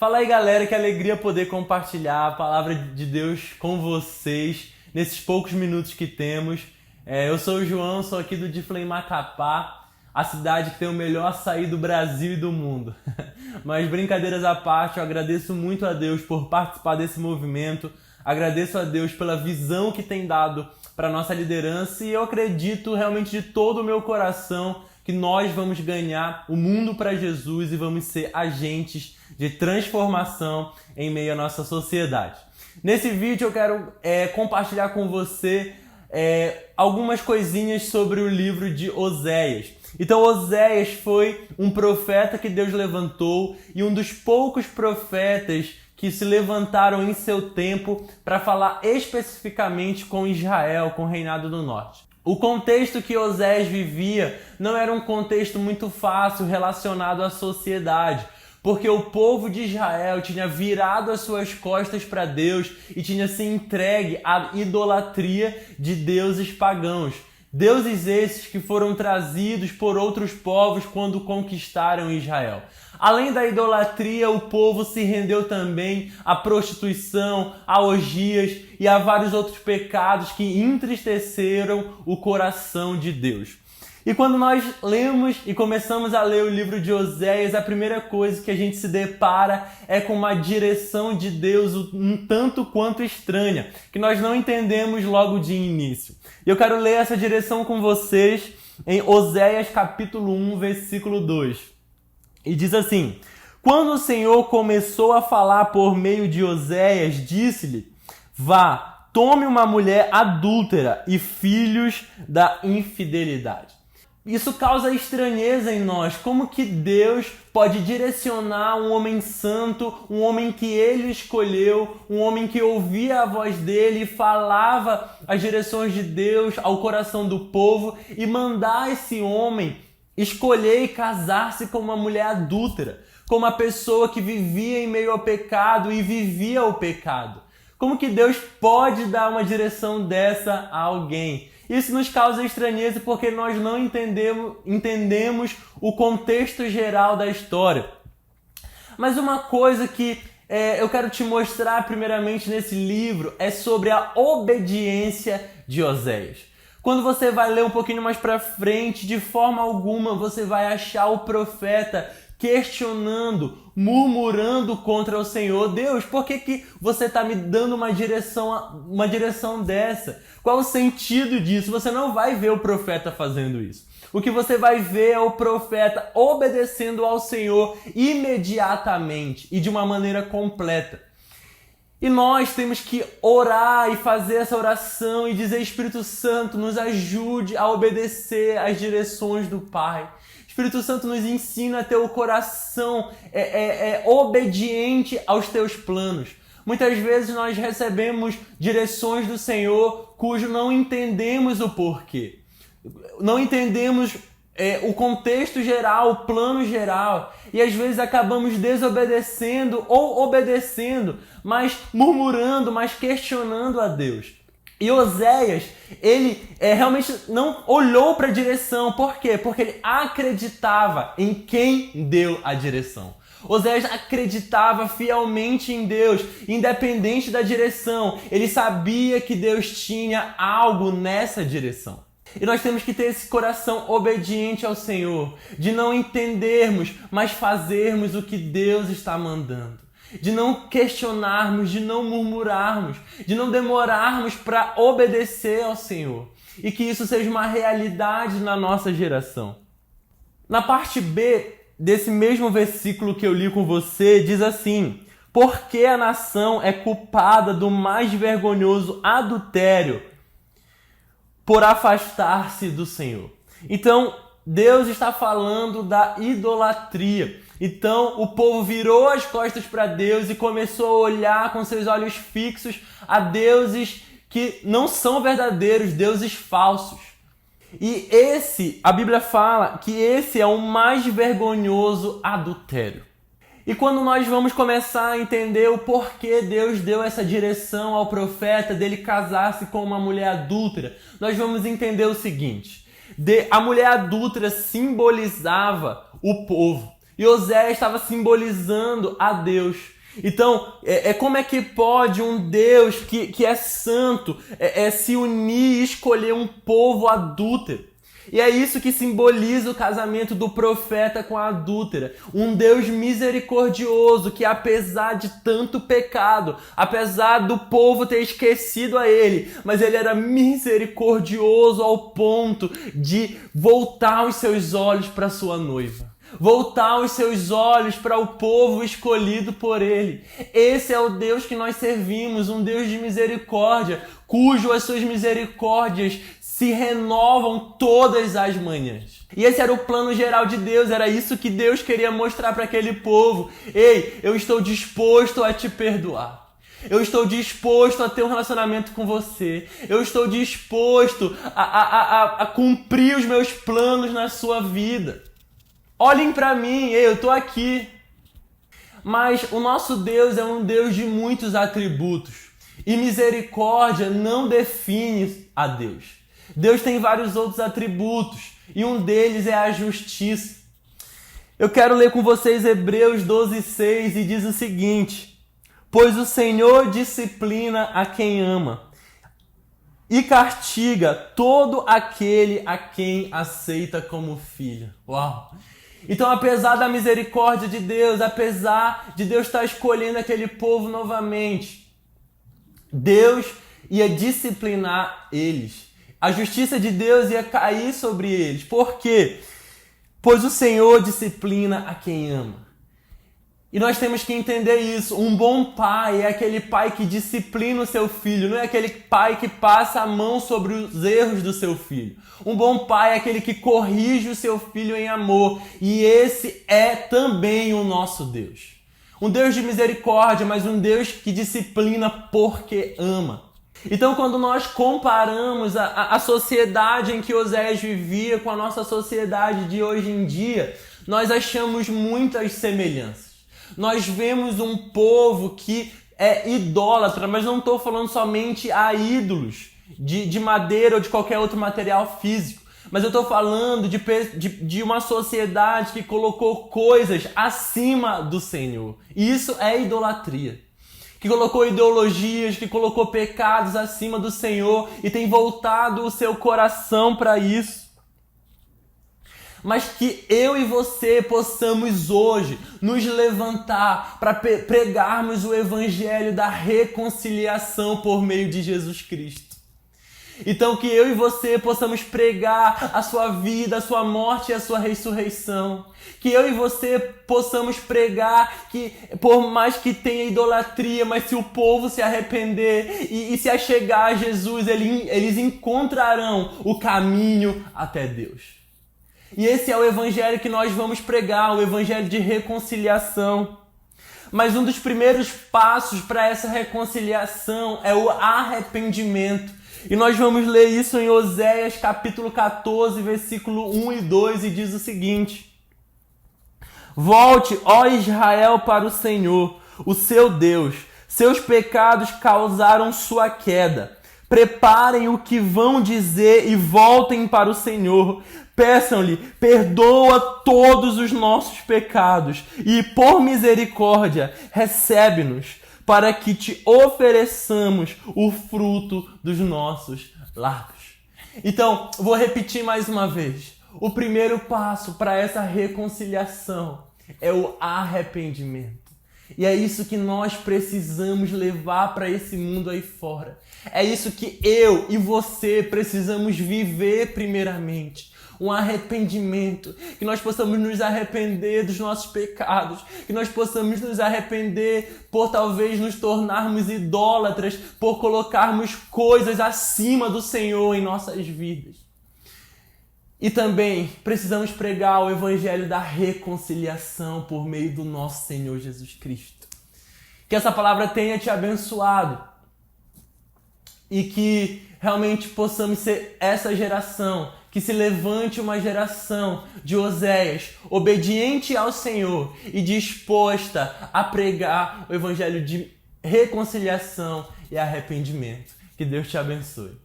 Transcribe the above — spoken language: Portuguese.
Fala aí, galera, que alegria poder compartilhar a palavra de Deus com vocês nesses poucos minutos que temos. Eu sou o João, sou aqui do Diflem Macapá, a cidade que tem o melhor açaí do Brasil e do mundo. Mas brincadeiras à parte, eu agradeço muito a Deus por participar desse movimento, agradeço a Deus pela visão que tem dado para a nossa liderança e eu acredito realmente de todo o meu coração que nós vamos ganhar o mundo para Jesus e vamos ser agentes de transformação em meio à nossa sociedade. Nesse vídeo eu quero compartilhar com você algumas coisinhas sobre o livro de Oséias. Então Oséias foi um profeta que Deus levantou e um dos poucos profetas que se levantaram em seu tempo para falar especificamente com Israel, com o reinado do norte. O contexto que Oséias vivia não era um contexto muito fácil relacionado à sociedade, porque o povo de Israel tinha virado as suas costas para Deus e tinha se entregue à idolatria de deuses pagãos. Deuses esses que foram trazidos por outros povos quando conquistaram Israel. Além da idolatria, o povo se rendeu também à prostituição, a orgias e a vários outros pecados que entristeceram o coração de Deus. E quando nós lemos e começamos a ler o livro de Oséias, a primeira coisa que a gente se depara é com uma direção de Deus um tanto quanto estranha, que nós não entendemos logo de início. E eu quero ler essa direção com vocês em Oséias capítulo 1, versículo 2. E diz assim: quando o Senhor começou a falar por meio de Oséias, disse-lhe: vá, tome uma mulher adúltera e filhos da infidelidade. Isso causa estranheza em nós. Como que Deus pode direcionar um homem santo, um homem que ele escolheu, um homem que ouvia a voz dele e falava as direções de Deus ao coração do povo e mandar esse homem escolher e casar-se com uma mulher adúltera, com uma pessoa que vivia em meio ao pecado e vivia o pecado? Como que Deus pode dar uma direção dessa a alguém? Isso nos causa estranheza porque nós não entendemos o contexto geral da história. Mas uma coisa que eu quero te mostrar primeiramente nesse livro é sobre a obediência de Oséias. Quando você vai ler um pouquinho mais para frente, de forma alguma você vai achar o profeta questionando, murmurando contra o Senhor. Deus, por que você está me dando uma direção dessa? Qual o sentido disso? Você não vai ver o profeta fazendo isso. O que você vai ver é o profeta obedecendo ao Senhor imediatamente e de uma maneira completa. E nós temos que orar e fazer essa oração e dizer: Espírito Santo, nos ajude a obedecer às direções do Pai. Espírito Santo nos ensina a ter o coração obediente aos teus planos. Muitas vezes nós recebemos direções do Senhor cujo não entendemos o porquê. Não entendemos o contexto geral, o plano geral. E às vezes acabamos desobedecendo ou obedecendo, mas murmurando, mas questionando a Deus. E Oséias, ele realmente não olhou para a direção. Por quê? Porque ele acreditava em quem deu a direção. Oséias acreditava fielmente em Deus, independente da direção. Ele sabia que Deus tinha algo nessa direção. E nós temos que ter esse coração obediente ao Senhor, de não entendermos, mas fazermos o que Deus está mandando. De não questionarmos, de não murmurarmos, de não demorarmos para obedecer ao Senhor. E que isso seja uma realidade na nossa geração. Na parte B desse mesmo versículo que eu li com você, diz assim: porque a nação é culpada do mais vergonhoso adultério por afastar-se do Senhor. Então, Deus está falando da idolatria. Então, o povo virou as costas para Deus e começou a olhar com seus olhos fixos a deuses que não são verdadeiros, deuses falsos. E a Bíblia fala que esse é o mais vergonhoso adultério. E quando nós vamos começar a entender o porquê Deus deu essa direção ao profeta dele casar-se com uma mulher adúltera, nós vamos entender o seguinte: a mulher adúltera simbolizava o povo. E Oséias estava simbolizando a Deus. Então, como é que pode um Deus que é santo se unir e escolher um povo adúltero? E é isso que simboliza o casamento do profeta com a adúltera. Um Deus misericordioso que, apesar de tanto pecado, apesar do povo ter esquecido a ele, mas ele era misericordioso ao ponto de voltar os seus olhos para sua noiva. Voltar os seus olhos para o povo escolhido por ele. Esse é o Deus que nós servimos, um Deus de misericórdia, cujo as suas misericórdias se renovam todas as manhãs. E esse era o plano geral de Deus, era isso que Deus queria mostrar para aquele povo. Ei, eu estou disposto a te perdoar. Eu estou disposto a ter um relacionamento com você. Eu estou disposto a cumprir os meus planos na sua vida. Olhem para mim, eu estou aqui. Mas o nosso Deus é um Deus de muitos atributos. E misericórdia não define a Deus. Deus tem vários outros atributos. E um deles é a justiça. Eu quero ler com vocês Hebreus 12:6 e diz o seguinte: pois o Senhor disciplina a quem ama e castiga todo aquele a quem aceita como filho. Uau! Então, apesar da misericórdia de Deus, apesar de Deus estar escolhendo aquele povo novamente, Deus ia disciplinar eles. A justiça de Deus ia cair sobre eles. Por quê? Pois o Senhor disciplina a quem ama. E nós temos que entender isso. Um bom pai é aquele pai que disciplina o seu filho, não é aquele pai que passa a mão sobre os erros do seu filho. Um bom pai é aquele que corrige o seu filho em amor. E esse é também o nosso Deus. Um Deus de misericórdia, mas um Deus que disciplina porque ama. Então, quando nós comparamos a sociedade em que Oséias vivia com a nossa sociedade de hoje em dia, nós achamos muitas semelhanças. Nós vemos um povo que é idólatra, mas não estou falando somente a ídolos de madeira ou de qualquer outro material físico, mas eu estou falando de uma sociedade que colocou coisas acima do Senhor. E isso é idolatria. Que colocou ideologias, que colocou pecados acima do Senhor e tem voltado o seu coração para isso. Mas que eu e você possamos hoje nos levantar para pregarmos o evangelho da reconciliação por meio de Jesus Cristo. Então que eu e você possamos pregar a sua vida, a sua morte e a sua ressurreição. Que eu e você possamos pregar que por mais que tenha idolatria, mas se o povo se arrepender e se achegar a Jesus, eles encontrarão o caminho até Deus. E esse é o evangelho que nós vamos pregar, o evangelho de reconciliação. Mas um dos primeiros passos para essa reconciliação é o arrependimento. E nós vamos ler isso em Oséias capítulo 14, versículo 1 e 2, e diz o seguinte: volte, ó Israel, para o Senhor, o seu Deus. Seus pecados causaram sua queda. Preparem o que vão dizer e voltem para o Senhor. Peçam-lhe, perdoa todos os nossos pecados e, por misericórdia, recebe-nos, para que te ofereçamos o fruto dos nossos lábios. Então, vou repetir mais uma vez. O primeiro passo para essa reconciliação é o arrependimento. E é isso que nós precisamos levar para esse mundo aí fora. É isso que eu e você precisamos viver primeiramente. Um arrependimento, que nós possamos nos arrepender dos nossos pecados, que nós possamos nos arrepender por talvez nos tornarmos idólatras, por colocarmos coisas acima do Senhor em nossas vidas. E também precisamos pregar o evangelho da reconciliação por meio do nosso Senhor Jesus Cristo. Que essa palavra tenha te abençoado e que realmente possamos ser essa geração, que se levante uma geração de Oséias, obediente ao Senhor e disposta a pregar o evangelho de reconciliação e arrependimento. Que Deus te abençoe.